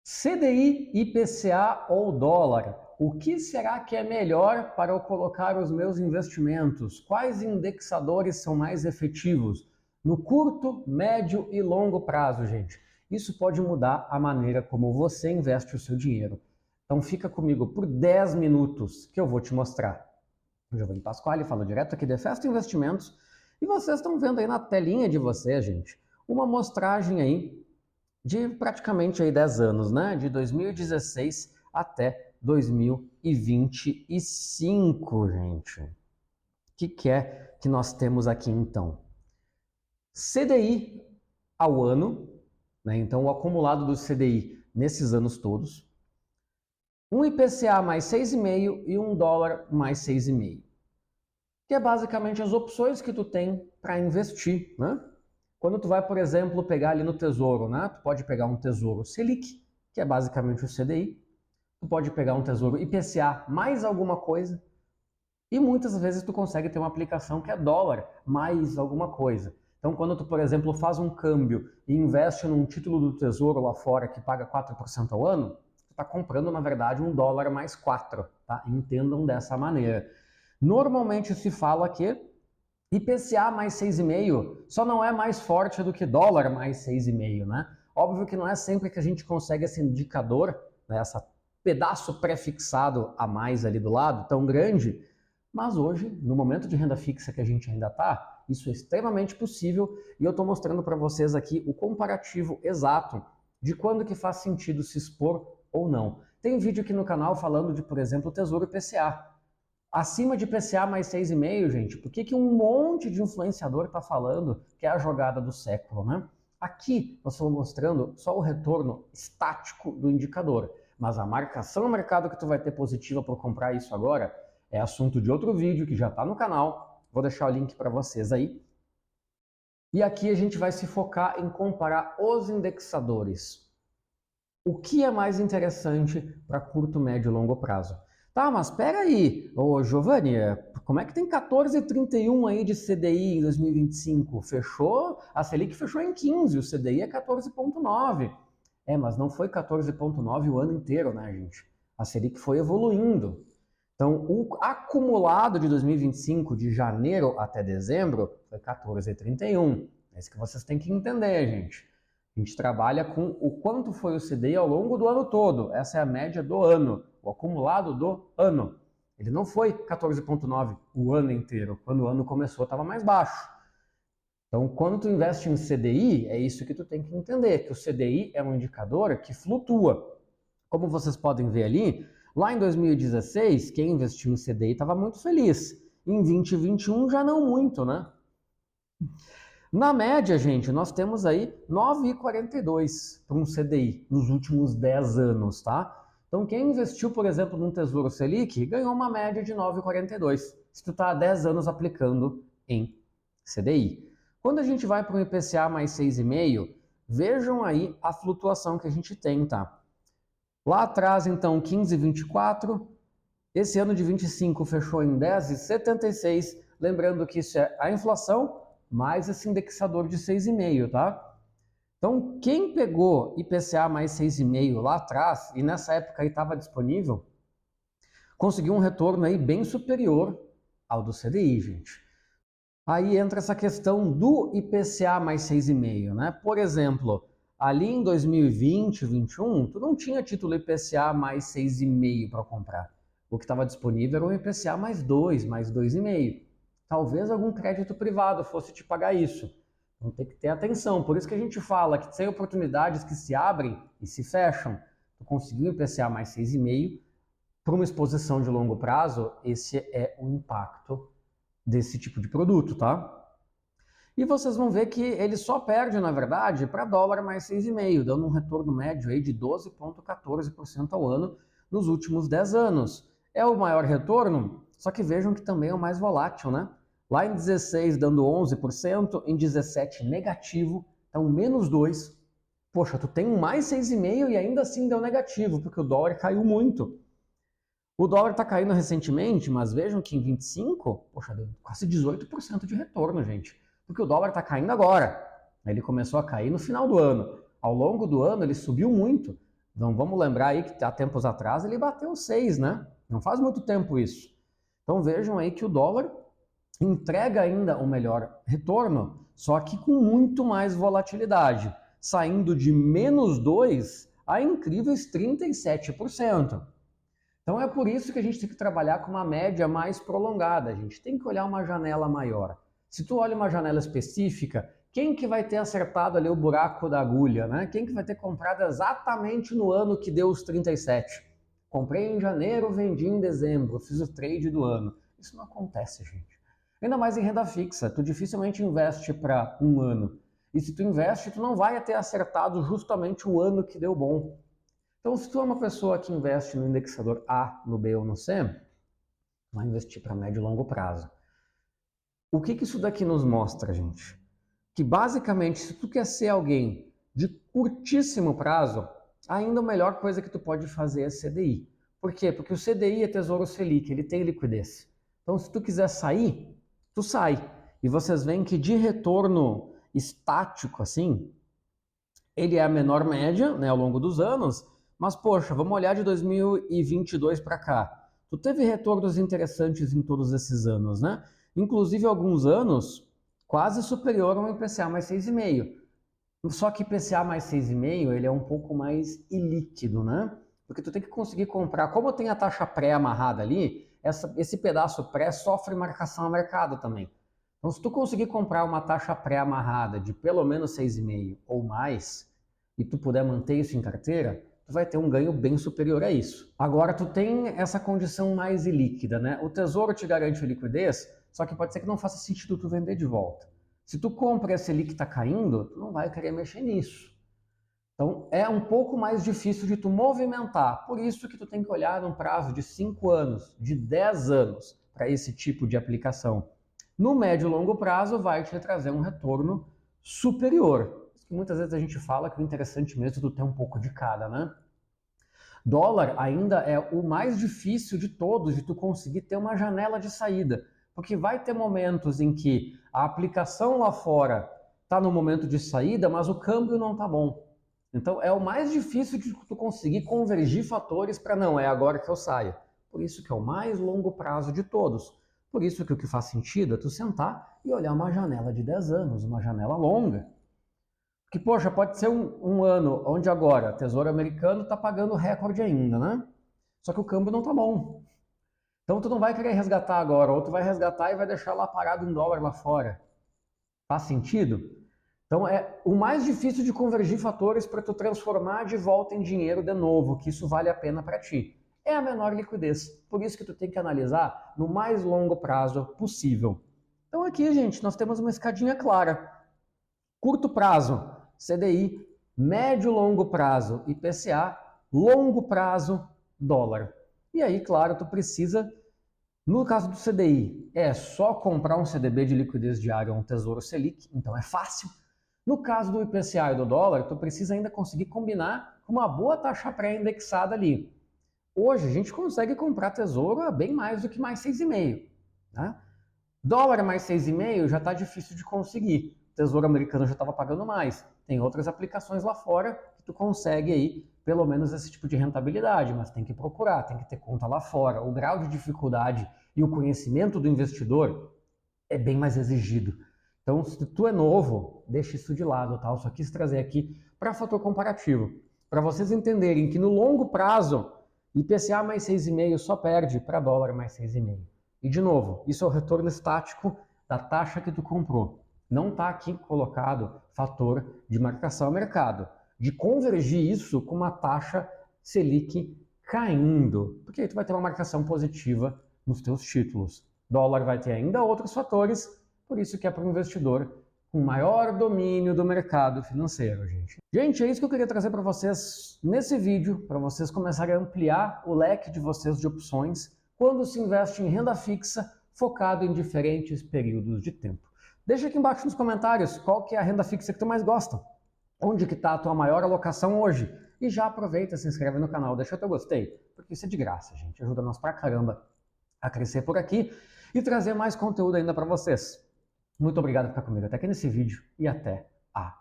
CDI, IPCA ou dólar? O que será que é melhor para eu colocar os meus investimentos? Quais indexadores são mais efetivos? No curto, médio e longo prazo, gente. Isso pode mudar a maneira como você investe o seu dinheiro. Então fica comigo por 10 minutos que eu vou te mostrar. Eu Giovanni Pasquale, falo direto aqui da Festa Investimentos e vocês estão vendo aí na telinha de vocês, gente, uma amostragem aí de praticamente aí 10 anos, né? De 2016 até 2025, gente. O que é que nós temos aqui então? CDI ao ano, né? Então o acumulado do CDI nesses anos todos, um IPCA mais 6,5 e um dólar mais 6,5. Que é basicamente as opções que tu tem para investir, né? Quando tu vai, por exemplo, pegar ali no Tesouro, né? Tu pode pegar um Tesouro Selic, que é basicamente o CDI. Tu pode pegar um Tesouro IPCA mais alguma coisa. E muitas vezes tu consegue ter uma aplicação que é dólar mais alguma coisa. Então, quando tu, por exemplo, faz um câmbio e investe num título do Tesouro lá fora que paga 4% ao ano, tu está comprando, na verdade, um dólar mais 4, tá? Entendam dessa maneira. Normalmente se fala que IPCA mais 6,5 só não é mais forte do que dólar mais 6,5, né? Óbvio que não é sempre que a gente consegue esse indicador, né, esse pedaço prefixado a mais ali do lado, tão grande, mas hoje, no momento de renda fixa que a gente ainda está, isso é extremamente possível e eu estou mostrando para vocês aqui o comparativo exato de quando que faz sentido se expor ou não. Tem vídeo aqui no canal falando de, por exemplo, o Tesouro IPCA. Acima de IPCA mais 6,5, gente, por que um monte de influenciador está falando que é a jogada do século, né? Aqui nós estamos mostrando só o retorno estático do indicador, mas a marcação no mercado que tu vai ter positiva para comprar isso agora é assunto de outro vídeo que já está no canal, vou deixar o link para vocês aí. E aqui a gente vai se focar em comparar os indexadores. O que é mais interessante para curto, médio e longo prazo? Tá, mas espera aí, ô Giovanni, como é que tem 14,31 aí de CDI em 2025? Fechou? A Selic fechou em 15, o CDI é 14,9. Mas não foi 14,9 o ano inteiro, né, gente? A Selic foi evoluindo. Então, o acumulado de 2025, de janeiro até dezembro, foi 14,31. É isso que vocês têm que entender, gente. A gente trabalha com o quanto foi o CDI ao longo do ano todo. Essa é a média do ano, o acumulado do ano. Ele não foi 14,9 o ano inteiro. Quando o ano começou, estava mais baixo. Então, quando tu investe em CDI, é isso que tu tem que entender, que o CDI é um indicador que flutua. Como vocês podem ver ali, lá em 2016, quem investiu em CDI estava muito feliz. Em 2021 já não muito, né? Na média, gente, nós temos aí 9,42 para um CDI nos últimos 10 anos, tá? Então, quem investiu, por exemplo, num Tesouro Selic, ganhou uma média de 9,42, se tu está há 10 anos aplicando em CDI. Quando a gente vai para um IPCA mais 6,5, vejam aí a flutuação que a gente tem, tá? Lá atrás, então, 15,24, esse ano de 25 fechou em 10,76, lembrando que isso é a inflação, mais esse indexador de 6,5, tá? Então, quem pegou IPCA mais 6,5 lá atrás, e nessa época aí estava disponível, conseguiu um retorno aí bem superior ao do CDI, gente. Aí entra essa questão do IPCA mais 6,5, né? Por exemplo, ali em 2020, 2021, tu não tinha título IPCA mais 6,5 para comprar. O que estava disponível era um IPCA mais 2, mais 2,5. Talvez algum crédito privado fosse te pagar isso. Então tem que ter atenção. Por isso que a gente fala que tem oportunidades que se abrem e se fecham. Tu conseguiu IPCA mais 6,5 para uma exposição de longo prazo, esse é o impacto desse tipo de produto, tá? E vocês vão ver que ele só perde, na verdade, para dólar mais 6,5, dando um retorno médio aí de 12,14% ao ano nos últimos 10 anos. É o maior retorno, só que vejam que também é o mais volátil, né? Lá em 16 dando 11%, em 17 negativo, então menos 2. Poxa, tu tem um mais 6,5 e ainda assim deu negativo, porque o dólar caiu muito. O dólar está caindo recentemente, mas vejam que em 25, poxa, deu quase 18% de retorno, gente. Porque o dólar está caindo agora. Ele começou a cair no final do ano. Ao longo do ano ele subiu muito. Então vamos lembrar aí que há tempos atrás ele bateu 6, né? Não faz muito tempo isso. Então vejam aí que o dólar entrega ainda o melhor retorno, só que com muito mais volatilidade, saindo de -2 a incríveis 37%. Então é por isso que a gente tem que trabalhar com uma média mais prolongada, a gente tem que olhar uma janela maior. Se tu olha uma janela específica, quem que vai ter acertado ali o buraco da agulha, né? Quem que vai ter comprado exatamente no ano que deu os 37? Comprei em janeiro, vendi em dezembro, fiz o trade do ano. Isso não acontece, gente. Ainda mais em renda fixa, tu dificilmente investe para um ano. E se tu investe, tu não vai ter acertado justamente o ano que deu bom. Então, se tu é uma pessoa que investe no indexador A, no B ou no C, vai investir para médio e longo prazo. O que isso daqui nos mostra, gente? Que basicamente, se tu quer ser alguém de curtíssimo prazo, ainda a melhor coisa que tu pode fazer é CDI. Por quê? Porque o CDI é Tesouro Selic, ele tem liquidez. Então, se tu quiser sair, tu sai. E vocês veem que de retorno estático, assim, ele é a menor média, né, ao longo dos anos, mas, poxa, vamos olhar de 2022 para cá. Tu teve retornos interessantes em todos esses anos, né? Inclusive, alguns anos quase superior ao IPCA mais 6,5. Só que IPCA mais 6,5, ele é um pouco mais ilíquido, né? Porque tu tem que conseguir comprar. Como tem a taxa pré amarrada ali, esse pedaço pré sofre marcação a mercado também. Então, se tu conseguir comprar uma taxa pré-amarrada de pelo menos 6,5 ou mais, e tu puder manter isso em carteira, tu vai ter um ganho bem superior a isso. Agora, tu tem essa condição mais ilíquida, né? O Tesouro te garante liquidez, só que pode ser que não faça sentido tu vender de volta. Se tu compra esse ali que está caindo, tu não vai querer mexer nisso. Então, é um pouco mais difícil de tu movimentar. Por isso que tu tem que olhar num prazo de 5 anos, de 10 anos, para esse tipo de aplicação. No médio e longo prazo vai te trazer um retorno superior. Muitas vezes a gente fala que o interessante mesmo é tu ter um pouco de cada, né? Dólar ainda é o mais difícil de todos de tu conseguir ter uma janela de saída, porque vai ter momentos em que a aplicação lá fora está no momento de saída, mas o câmbio não está bom. Então é o mais difícil de tu conseguir convergir fatores para não, é agora que eu saio. Por isso que é o mais longo prazo de todos. Por isso que o que faz sentido é tu sentar e olhar uma janela de 10 anos, uma janela longa. Porque, poxa, pode ser um ano onde agora o Tesouro Americano está pagando recorde ainda, né? Só que o câmbio não está bom. Então tu não vai querer resgatar agora, ou tu vai resgatar e vai deixar lá parado em dólar lá fora. Faz sentido? Então é o mais difícil de convergir fatores para tu transformar de volta em dinheiro de novo, que isso vale a pena para ti. É a menor liquidez. Por isso que tu tem que analisar no mais longo prazo possível. Então aqui, gente, nós temos uma escadinha clara. Curto prazo, CDI. Médio e longo prazo, IPCA. Longo prazo, dólar. E aí, claro, tu precisa, no caso do CDI, é só comprar um CDB de liquidez diária ou um Tesouro Selic, então é fácil. No caso do IPCA e do dólar, tu precisa ainda conseguir combinar com uma boa taxa pré-indexada ali. Hoje a gente consegue comprar tesouro a bem mais do que mais 6,5. Né? Dólar mais 6,5 já está difícil de conseguir. O Tesouro americano já estava pagando mais. Tem outras aplicações lá fora que tu consegue aí pelo menos esse tipo de rentabilidade, mas tem que procurar, tem que ter conta lá fora. O grau de dificuldade e o conhecimento do investidor é bem mais exigido. Então, se tu é novo, deixa isso de lado, tá? Eu só quis trazer aqui para fator comparativo, para vocês entenderem que no longo prazo, IPCA mais 6,5 só perde para dólar mais 6,5. E de novo, isso é o retorno estático da taxa que tu comprou. Não está aqui colocado fator de marcação ao mercado, de convergir isso com uma taxa Selic caindo, porque aí tu vai ter uma marcação positiva nos teus títulos. Dólar vai ter ainda outros fatores, por isso que é para o investidor com maior domínio do mercado financeiro, gente. Gente, é isso que eu queria trazer para vocês nesse vídeo, para vocês começarem a ampliar o leque de vocês de opções quando se investe em renda fixa focado em diferentes períodos de tempo. Deixa aqui embaixo nos comentários qual que é a renda fixa que tu mais gosta. Onde que está a tua maior alocação hoje? E já aproveita, se inscreve no canal, deixa o teu gostei, porque isso é de graça, gente. Ajuda nós pra caramba a crescer por aqui e trazer mais conteúdo ainda para vocês. Muito obrigado por ficar comigo até aqui nesse vídeo e até a